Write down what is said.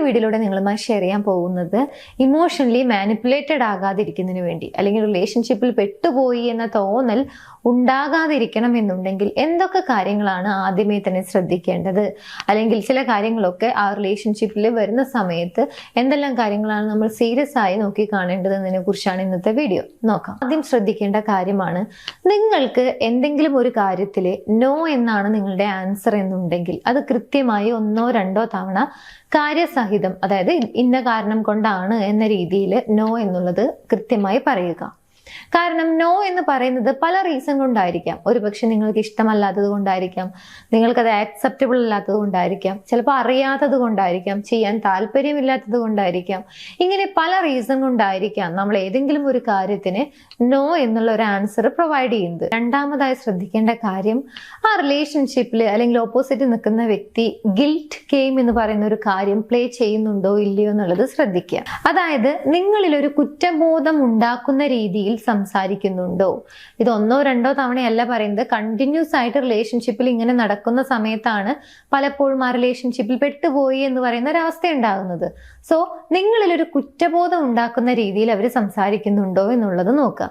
വീഡിയോയിലൂടെ നിങ്ങളുമായി ഷെയർ ചെയ്യാൻ പോകുന്നത് ഇമോഷണലി മാനിപ്പുലേറ്റഡ് ആകാതിരിക്കുന്നതിന് വേണ്ടി, അല്ലെങ്കിൽ റിലേഷൻഷിപ്പിൽ പെട്ടുപോയി എന്ന തോന്നൽ ഉണ്ടാകാതിരിക്കണം എന്നുണ്ടെങ്കിൽ എന്തൊക്കെ കാര്യങ്ങളാണ് ആദ്യമേ തന്നെ ശ്രദ്ധിക്കേണ്ടത്, അല്ലെങ്കിൽ ചില കാര്യങ്ങളൊക്കെ ആ റിലേഷൻഷിപ്പിൽ വരുന്ന സമയത്ത് എന്തെല്ലാം കാര്യങ്ങളാണ് നമ്മൾ സീരിയസ് ആയി നോക്കി കാണേണ്ടത് എന്നതിനെ കുറിച്ചാണ് ഇന്നത്തെ വീഡിയോ. നോക്കാം. ആദ്യം ശ്രദ്ധിക്കേണ്ട കാര്യമാണ്, നിങ്ങൾക്ക് എന്തെങ്കിലും ഒരു കാര്യത്തിൽ നോ എന്നാണ് നിങ്ങളുടെ ആൻസർ എന്നുണ്ടെങ്കിൽ അത് കൃത്യമായി 1 or 2 തവണ കാര്യസഹിതം, അതായത് ഇന്ന കാരണം കൊണ്ടാണ് എന്ന രീതിയിൽ നോ എന്നുള്ളത് കൃത്യമായി പറയുക. കാരണം നോ എന്ന് പറയുന്നത് പല റീസൺ കൊണ്ടായിരിക്കാം. ഒരുപക്ഷെ നിങ്ങൾക്ക് ഇഷ്ടമല്ലാത്തത് കൊണ്ടായിരിക്കാം, നിങ്ങൾക്കത് ആക്സെപ്റ്റബിൾ അല്ലാത്തത് കൊണ്ടായിരിക്കാം, ചിലപ്പോൾ അറിയാത്തത് കൊണ്ടായിരിക്കാം, ചെയ്യാൻ താല്പര്യമില്ലാത്തത് കൊണ്ടായിരിക്കാം. ഇങ്ങനെ പല റീസൺ കൊണ്ടായിരിക്കാം നമ്മൾ ഏതെങ്കിലും ഒരു കാര്യത്തിന് നോ എന്നുള്ള ഒരു ആൻസർ പ്രൊവൈഡ് ചെയ്യുന്നത്. രണ്ടാമതായി ശ്രദ്ധിക്കേണ്ട കാര്യം, ആ റിലേഷൻഷിപ്പിൽ അല്ലെങ്കിൽ ഓപ്പോസിറ്റ് നിൽക്കുന്ന വ്യക്തി ഗിൽറ്റ് ഗെയിം എന്ന് പറയുന്ന ഒരു കാര്യം പ്ലേ ചെയ്യുന്നുണ്ടോ ഇല്ലയോ എന്നുള്ളത് ശ്രദ്ധിക്കുക. അതായത് നിങ്ങളിൽ ഒരു കുറ്റബോധം ഉണ്ടാക്കുന്ന രീതിയിൽ സംസാരിക്കുന്നുണ്ടോ. ഇത് 1 or 2 തവണയല്ല പറയുന്നത്, കണ്ടിന്യൂസ് ആയിട്ട് റിലേഷൻഷിപ്പിൽ ഇങ്ങനെ നടക്കുന്ന സമയത്താണ് പലപ്പോഴും ആ റിലേഷൻഷിപ്പിൽ പെട്ടുപോയി എന്ന് പറയുന്ന ഒരവസ്ഥ ഉണ്ടാകുന്നത്. സോ നിങ്ങളിൽ ഒരു കുറ്റബോധം ഉണ്ടാക്കുന്ന രീതിയിൽ അവർ സംസാരിക്കുന്നുണ്ടോ എന്നുള്ളത് നോക്കുക.